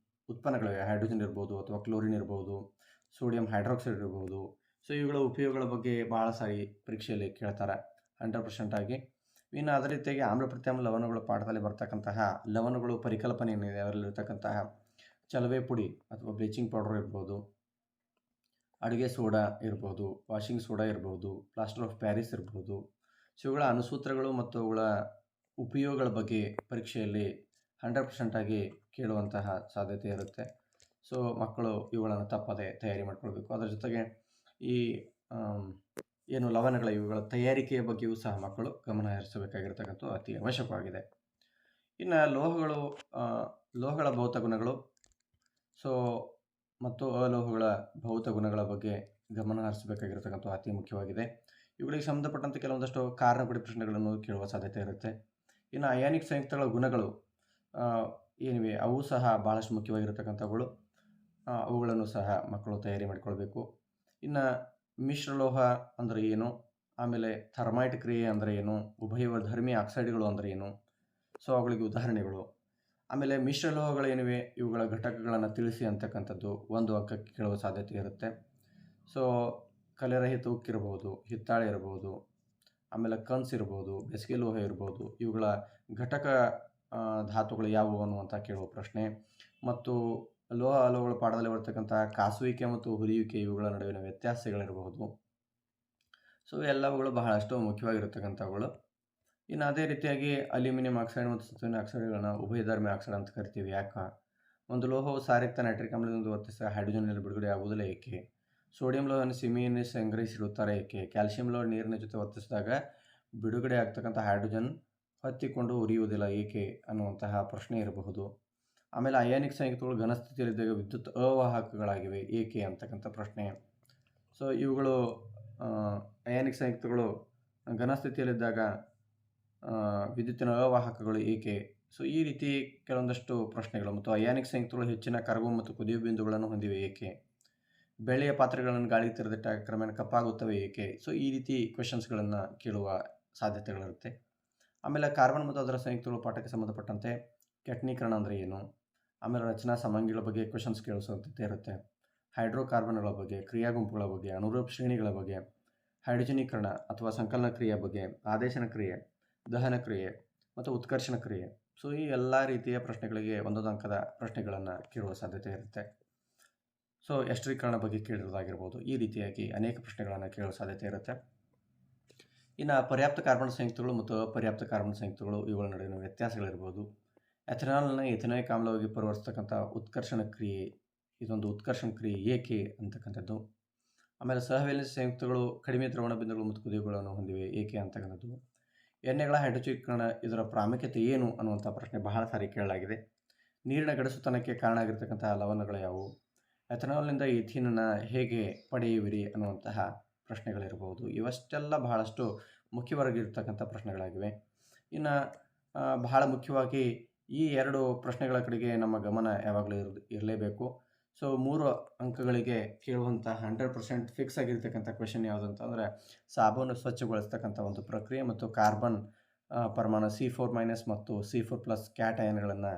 Speaker 1: ಉತ್ಪನ್ನಗಳಿವೆ, ಹೈಡ್ರೋಜನ್ ಇರ್ಬೋದು ಅಥವಾ ಕ್ಲೋರಿನ್ ಇರ್ಬೋದು, ಸೋಡಿಯಂ ಹೈಡ್ರಾಕ್ಸೈಡ್ ಇರ್ಬೋದು. ಸೊ ಇವುಗಳ ಉಪಯೋಗಗಳ ಬಗ್ಗೆ ಭಾಳ ಸಾರಿ ಪರೀಕ್ಷೆಯಲ್ಲಿ ಕೇಳ್ತಾರೆ 100% ಆಗಿ. ಇನ್ನು ಅದೇ ರೀತಿಯಾಗಿ ಆಮ್ಲ ಪ್ರತ್ಯಾಮ್ಲ ಲವಣಗಳು ಪಾಠದಲ್ಲಿ ಬರ್ತಕ್ಕಂತಹ ಲವಣಗಳು ಪರಿಕಲ್ಪನೆ ಏನಿದೆ, ಅದರಲ್ಲಿರ್ತಕ್ಕಂತಹ ಚಲವೆ ಪುಡಿ ಅಥವಾ ಬ್ಲೀಚಿಂಗ್ ಪೌಡರ್ ಇರ್ಬೋದು, ಅಡುಗೆ ಸೋಡಾ ಇರ್ಬೋದು, ವಾಷಿಂಗ್ ಸೋಡಾ ಇರ್ಬೋದು, ಪ್ಲಾಸ್ಟರ್ ಆಫ್ ಪ್ಯಾರಿಸ್ ಇರ್ಬೋದು. ಸೊ ಇವುಗಳ ಅನುಸೂತ್ರಗಳು ಮತ್ತು ಅವುಗಳ ಉಪಯೋಗಗಳ ಬಗ್ಗೆ ಪರೀಕ್ಷೆಯಲ್ಲಿ 100% ಆಗಿ ಕೇಳುವಂತಹ ಸಾಧ್ಯತೆ ಇರುತ್ತೆ. ಸೊ ಮಕ್ಕಳು ಇವುಗಳನ್ನು ತಪ್ಪದೆ ತಯಾರಿ ಮಾಡ್ಕೊಳ್ಬೇಕು. ಅದರ ಜೊತೆಗೆ ಈ ಏನು ಲವಣಗಳ ಇವುಗಳ ತಯಾರಿಕೆಯ ಬಗ್ಗೆಯೂ ಸಹ ಮಕ್ಕಳು ಗಮನ ಹರಿಸಬೇಕಾಗಿರ್ತಕ್ಕಂಥದ್ದು ಅತಿ ಅವಶ್ಯಕವಾಗಿದೆ. ಇನ್ನು ಲೋಹಗಳ ಭೌತ ಗುಣಗಳು ಸೊ ಮತ್ತು ಅಲೋಹಗಳ ಭೌತ ಗುಣಗಳ ಬಗ್ಗೆ ಗಮನ ಹರಿಸಬೇಕಾಗಿರ್ತಕ್ಕಂಥದ್ದು ಅತಿ ಮುಖ್ಯವಾಗಿದೆ. ಇವುಗಳಿಗೆ ಸಂಬಂಧಪಟ್ಟಂತೆ ಕೆಲವೊಂದಷ್ಟು ಕಾರಣಕೊಡಿ ಪ್ರಶ್ನೆಗಳನ್ನು ಕೇಳುವ ಸಾಧ್ಯತೆ ಇರುತ್ತೆ. ಇನ್ನು ಅಯಾನಿಕ್ ಸಂಯುಕ್ತಗಳ ಗುಣಗಳು ಏನಿವೆ ಅವು ಸಹ ಭಾಳಷ್ಟು ಮುಖ್ಯವಾಗಿರ್ತಕ್ಕಂಥವುಗಳು. ಅವುಗಳನ್ನು ಸಹ ಮಕ್ಕಳು ತಯಾರಿ ಮಾಡಿಕೊಳ್ಬೇಕು. ಇನ್ನು ಮಿಶ್ರಲೋಹ ಅಂದರೆ ಏನು, ಆಮೇಲೆ ಥರ್ಮೈಟ್ ಕ್ರಿಯೆ ಅಂದರೆ ಏನು, ಉಭಯಧರ್ಮಿ ಆಕ್ಸೈಡ್ಗಳು ಅಂದರೆ ಏನು, ಸೊ ಅವುಗಳಿಗೆ ಉದಾಹರಣೆಗಳು, ಆಮೇಲೆ ಮಿಶ್ರಲೋಹಗಳೇನಿವೆ ಇವುಗಳ ಘಟಕಗಳನ್ನು ತಿಳಿಸಿ ಅಂತಕ್ಕಂಥದ್ದು 1 ಅಂಕಕ್ಕೆ ಕೇಳುವ ಸಾಧ್ಯತೆ ಇರುತ್ತೆ. ಸೊ ಕಲೆರಹಿತ ಉಕ್ಕಿರ್ಬೋದು, ಹಿತ್ತಾಳೆ ಇರ್ಬೋದು, ಆಮೇಲೆ ಕನ್ಸ್ ಇರ್ಬೋದು, ಬೆಸುಗೆ ಲೋಹ ಇರ್ಬೋದು, ಇವುಗಳ ಘಟಕ ಧಾತುಗಳು ಯಾವುವು ಅನ್ನುವಂಥ ಕೇಳುವ ಪ್ರಶ್ನೆ. ಮತ್ತು ಲೋಹ ಅಲೋಹಗಳ ಪಾಠದಲ್ಲಿ ಬರ್ತಕ್ಕಂಥ ಕಾಸುವಿಕೆ ಮತ್ತು ಹುರಿಯುವಿಕೆ ಇವುಗಳ ನಡುವಿನ ವ್ಯತ್ಯಾಸಗಳಿರಬಹುದು. ಸೊ ಎಲ್ಲವುಗಳು ಬಹಳಷ್ಟು ಮುಖ್ಯವಾಗಿರ್ತಕ್ಕಂಥವುಗಳು. ಇನ್ನು ಅದೇ ರೀತಿಯಾಗಿ ಅಲ್ಯೂಮಿನಿಯಂ ಆಕ್ಸೈಡ್ ಮತ್ತು ಸತುವಿನ ಆಕ್ಸೈಡ್ಗಳನ್ನು ಉಭಯಧರ್ಮಿ ಆಕ್ಸೈಡ್ ಅಂತ ಕರಿತೀವಿ. ಯಾಕೆ? ಒಂದು ಲೋಹವು ಸಾರಯುಕ್ತ ನೈಟ್ರಿಕ್ ಆಮ್ಲದಿಂದ ವರ್ತಿಸಿದಾಗ ಹೈಡ್ರೋಜನ್ನಲ್ಲಿ ಬಿಡುಗಡೆ ಆಗುವುದಿಲ್ಲ ಏಕೆ? ಸೋಡಿಯಂ ಲೋಹವನ್ನು ಸೀಮೆಯಲ್ಲಿ ಸಂಗ್ರಹಿಸಿಡುತ್ತಾರೆ ಏಕೆ? ಕ್ಯಾಲ್ಸಿಯಂ ಲೋಹ ನೀರಿನ ಜೊತೆ ವರ್ತಿಸಿದಾಗ ಬಿಡುಗಡೆ ಆಗ್ತಕ್ಕಂಥ ಹೈಡ್ರೋಜನ್ ಹೊತ್ತಿಕೊಂಡು ಉರಿಯುವುದಿಲ್ಲ ಏಕೆ ಅನ್ನುವಂತಹ ಪ್ರಶ್ನೆ ಇರಬಹುದು. ಆಮೇಲೆ ಅಯಾನಿಕ್ ಸಂಯುಕ್ತಗಳು ಘನಸ್ಥಿತಿಯಲ್ಲಿದ್ದಾಗ ವಿದ್ಯುತ್ ಅವಾಹಕಗಳಾಗಿವೆ ಏಕೆ ಅಂತಕ್ಕಂಥ ಪ್ರಶ್ನೆ. ಸೊ ಇವುಗಳು ಅಯಾನಿಕ್ ಸಂಯುಕ್ತಗಳು ಘನಸ್ಥಿತಿಯಲ್ಲಿದ್ದಾಗ ವಿದ್ಯುತ್ತಿನ ಅವಾಹಕಗಳು ಏಕೆ? ಸೊ ಈ ರೀತಿ ಕೆಲವೊಂದಷ್ಟು ಪ್ರಶ್ನೆಗಳು. ಮತ್ತು ಅಯಾನಿಕ್ ಸಂಯುಕ್ತಗಳು ಹೆಚ್ಚಿನ ಕರಗುವ ಮತ್ತು ಕುದಿಯುವ ಬಿಂದುಗಳನ್ನು ಹೊಂದಿವೆ ಏಕೆ? ಬೆಳ್ಳಿಯ ಪಾತ್ರೆಗಳನ್ನು ಗಾಳಿಗೆ ತೆರೆದಿಟ್ಟಾಗ ಕ್ರಮೇಣ ಕಪ್ಪಾಗುತ್ತವೆ ಏಕೆ? ಸೊ ಈ ರೀತಿ ಕ್ವೆಶನ್ಸ್ಗಳನ್ನು ಕೇಳುವ ಸಾಧ್ಯತೆಗಳಿರುತ್ತೆ. ಆಮೇಲೆ ಕಾರ್ಬನ್ ಮತ್ತು ಅದರ ಸಂಯುಕ್ತಗಳು ಪಾಠಕ್ಕೆ ಸಂಬಂಧಪಟ್ಟಂತೆ ಕೆಟ್ನೀಕರಣ ಅಂದರೆ ಏನು, ಆಮೇಲೆ ರಚನಾ ಸಮಾಂಗಿಗಳ ಬಗ್ಗೆ ಕ್ವೆಶನ್ಸ್ ಕೇಳುವ ಸಾಧ್ಯತೆ ಇರುತ್ತೆ. ಹೈಡ್ರೋಕಾರ್ಬನ್ಗಳ ಬಗ್ಗೆ, ಕ್ರಿಯಾ ಗುಂಪುಗಳ ಬಗ್ಗೆ, ಅನುರೂಪ ಶ್ರೇಣಿಗಳ ಬಗ್ಗೆ, ಹೈಡ್ರೋಜನೀಕರಣ ಅಥವಾ ಸಂಕಲನ ಕ್ರಿಯೆ ಬಗ್ಗೆ, ಆದೇಶನ ಕ್ರಿಯೆ, ದಹನ ಕ್ರಿಯೆ ಮತ್ತು ಉತ್ಕರ್ಷಣ ಕ್ರಿಯೆ. ಸೊ ಈ ಎಲ್ಲ ರೀತಿಯ ಪ್ರಶ್ನೆಗಳಿಗೆ 1 ಅಂಕದ ಪ್ರಶ್ನೆಗಳನ್ನು ಕೇಳುವ ಸಾಧ್ಯತೆ ಇರುತ್ತೆ. ಸೊ ಎಸ್ಟರೀಕರಣ ಬಗ್ಗೆ ಕೇಳಿರೋದಾಗಿರ್ಬೋದು. ಈ ರೀತಿಯಾಗಿ ಅನೇಕ ಪ್ರಶ್ನೆಗಳನ್ನು ಕೇಳುವ ಸಾಧ್ಯತೆ ಇರುತ್ತೆ. ಇನ್ನು ಪರ್ಯಾಪ್ತ ಕಾರ್ಬನ್ ಸಂಯುಕ್ತಗಳು ಮತ್ತು ಅಪರ್ಯಾಪ್ತ ಕಾರ್ಬನ್ ಸಂಯುಕ್ತಗಳು ಇವುಗಳ ನಡುವಿನ ವ್ಯತ್ಯಾಸಗಳಿರ್ಬೋದು. ಎಥನಾಲ್ನ ಎಥೆನಾಯಿಕ್ ಆಮ್ಲವಾಗಿ ಪರಿವರ್ತಿಸ್ತಕ್ಕಂಥ ಉತ್ಕರ್ಷಣ ಕ್ರಿಯೆ, ಇದೊಂದು ಉತ್ಕರ್ಷಣ ಕ್ರಿಯೆ ಏಕೆ ಅಂತಕ್ಕಂಥದ್ದು. ಆಮೇಲೆ ಸಹವೇಲಿನ ಸಂಯುಕ್ತಗಳು ಕಡಿಮೆ ದ್ರವಣ ಬಿಂದುಗಳು ಮತ್ತು ಕುದಿಯುಗಳನ್ನು ಹೊಂದಿವೆ ಏಕೆ ಅಂತಕ್ಕಂಥದ್ದು. ಎಣ್ಣೆಗಳ ಹೈಡ್ರೋಜನೀಕರಣ ಇದರ ಪ್ರಾಮುಖ್ಯತೆ ಏನು ಅನ್ನುವಂಥ ಪ್ರಶ್ನೆ ಬಹಳ ಸಾರಿ ಕೇಳಲಾಗಿದೆ. ನೀರಿನ ಗಡಸುತನಕ್ಕೆ ಕಾರಣ ಆಗಿರ್ತಕ್ಕಂಥ ಲವಣಗಳು ಯಾವುವು? ಎಥನಾಲ್ನಿಂದ ಈಥೀನನ್ನು ಹೇಗೆ ಪಡೆಯುವಿರಿ ಅನ್ನುವಂತಹ ಪ್ರಶ್ನೆಗಳಿರ್ಬೋದು. ಇವಷ್ಟೆಲ್ಲ ಬಹಳಷ್ಟು ಮುಖ್ಯವಾಗಿರ್ತಕ್ಕಂಥ ಪ್ರಶ್ನೆಗಳಾಗಿವೆ. ಇನ್ನು ಬಹಳ ಮುಖ್ಯವಾಗಿ ಈ 2 ಪ್ರಶ್ನೆಗಳ ಕಡೆಗೆ ನಮ್ಮ ಗಮನ ಯಾವಾಗಲೂ ಇರಲೇಬೇಕು. ಸೊ 3 ಅಂಕಗಳಿಗೆ ಕೇಳುವಂಥ 100% ಫಿಕ್ಸ್ ಆಗಿರ್ತಕ್ಕಂಥ ಕ್ವೆಶನ್ ಯಾವುದು ಅಂತಂದರೆ ಸಾಬೂನು ಸ್ವಚ್ಛಗೊಳಿಸ್ತಕ್ಕಂಥ ಒಂದು ಪ್ರಕ್ರಿಯೆ ಮತ್ತು ಕಾರ್ಬನ್ ಪರಮಾಣು C4- ಮತ್ತು C4+ ಕ್ಯಾಟಯನ್ಗಳನ್ನು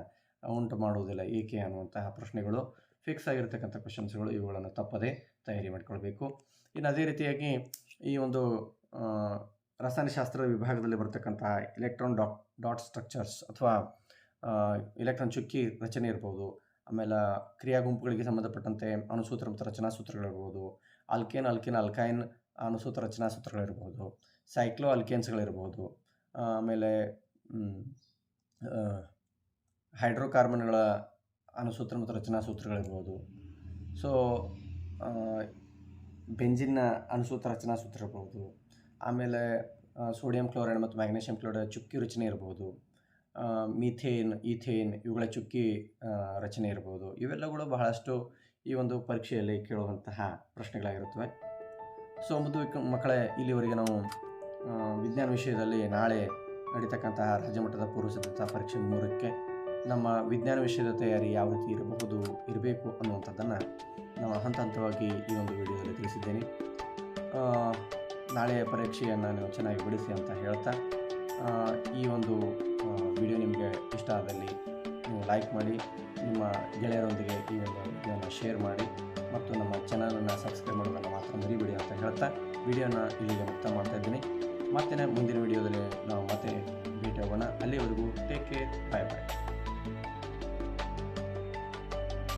Speaker 1: ಉಂಟು ಮಾಡುವುದಿಲ್ಲ ಏಕೆ ಅನ್ನುವಂತಹ ಪ್ರಶ್ನೆಗಳು ಫಿಕ್ಸ್ ಆಗಿರ್ತಕ್ಕಂಥ ಕ್ವೆಶನ್ಸ್ಗಳು. ಇವುಗಳನ್ನು ತಪ್ಪದೇ ತಯಾರಿ ಮಾಡಿಕೊಳ್ಬೇಕು. ಇನ್ನು ಅದೇ ರೀತಿಯಾಗಿ ಈ ಒಂದು ರಸಾಯನಶಾಸ್ತ್ರದ ವಿಭಾಗದಲ್ಲಿ ಬರ್ತಕ್ಕಂತಹ ಎಲೆಕ್ಟ್ರಾನ್ ಡಾಟ್ ಸ್ಟ್ರಕ್ಚರ್ಸ್ ಅಥವಾ ಎಲೆಕ್ಟ್ರಾನ್ ಚುಕ್ಕಿ ರಚನೆ ಇರ್ಬೋದು. ಆಮೇಲೆ ಕ್ರಿಯಾ ಗುಂಪುಗಳಿಗೆ ಸಂಬಂಧಪಟ್ಟಂತೆ ಅಣುಸೂತ್ರ ಮತ್ತು ರಚನಾ ಸೂತ್ರಗಳಿರ್ಬೋದು. ಅಲ್ಕೈನ್ ಅಣುಸೂತ್ರ ರಚನಾ ಸೂತ್ರಗಳಿರ್ಬೋದು. ಸೈಕ್ಲೋ ಅಲ್ಕೇನ್ಸ್ಗಳಿರ್ಬೋದು. ಆಮೇಲೆ ಹೈಡ್ರೋಕಾರ್ಬನ್ಗಳ ಅಣುಸೂತ್ರ ಮತ್ತು ರಚನಾ ಸೂತ್ರಗಳಿರ್ಬೋದು. ಸೊ ಬೆಂಜಿನ್ನ ಅಣುಸೂತ್ರ ರಚನಾ ಸೂತ್ರ ಇರ್ಬೋದು. ಆಮೇಲೆ ಸೋಡಿಯಂ ಕ್ಲೋರೈಡ್ ಮತ್ತು ಮ್ಯಾಗ್ನೀಷಿಯಂ ಕ್ಲೋರೈಡ್ ಚುಕ್ಕಿ ರಚನೆ ಇರ್ಬೋದು. ಮೀಥೇನ್, ಈಥೇನ್ ಇವುಗಳ ಚುಕ್ಕಿ ರಚನೆ ಇರ್ಬೋದು. ಇವೆಲ್ಲಗಳು ಬಹಳಷ್ಟು ಈ ಒಂದು ಪರೀಕ್ಷೆಯಲ್ಲಿ ಕೇಳುವಂತಹ ಪ್ರಶ್ನೆಗಳಾಗಿರುತ್ತವೆ. ಸೊ ಮಕ್ಕಳೇ, ಇಲ್ಲಿವರೆಗೆ ನಾವು ವಿಜ್ಞಾನ ವಿಷಯದಲ್ಲಿ ನಾಳೆ ನಡೀತಕ್ಕಂತಹ ರಾಜ್ಯಮಟ್ಟದ ಪೂರ್ವಸಿದ್ಧತಾ ಪರೀಕ್ಷೆ 3ಕ್ಕೆ ನಮ್ಮ ವಿಜ್ಞಾನ ವಿಷಯದ ತಯಾರಿ ಯಾವ ರೀತಿ ಇರಬೇಕು ಅನ್ನುವಂಥದ್ದನ್ನು ನಾವು ಹಂತವಾಗಿ ಈ ಒಂದು ವಿಡಿಯೋದಲ್ಲಿ ತಿಳಿಸಿದ್ದೇನೆ. ನಾಳೆಯ ಪರೀಕ್ಷೆಯನ್ನು ನೀವು ಚೆನ್ನಾಗಿ ಬಿಡಿಸಿ ಅಂತ ಹೇಳ್ತಾ, ಈ ಒಂದು ವಿಡಿಯೋ ನಿಮಗೆ ಇಷ್ಟ ಆದಲ್ಲಿ ನೀವು ಲೈಕ್ ಮಾಡಿ, ನಿಮ್ಮ ಗೆಳೆಯರೊಂದಿಗೆ ಈ ಒಂದು ವಿಡಿಯೋನ ಶೇರ್ ಮಾಡಿ ಮತ್ತು ನಮ್ಮ ಚಾನಲನ್ನು ಸಬ್ಸ್ಕ್ರೈಬ್ ಮಾಡೋದನ್ನು ಮಾತ್ರ ಮರಿಬೇಡಿ ಅಂತ ಹೇಳ್ತಾ ವಿಡಿಯೋನ ಇಲ್ಲಿಗೆ ಮುಕ್ತ ಮಾಡ್ತಾ ಇದ್ದೀನಿ. ಮತ್ತೆ ಮುಂದಿನ ವಿಡಿಯೋದಲ್ಲಿ ನಾವು ಮತ್ತೆ ಭೇಟಿ ಆಗೋಣ. ಅಲ್ಲಿವರೆಗೂ ಟೇಕ್ ಕೇರ್, ಬಾಯ್ ಬಾಯ್.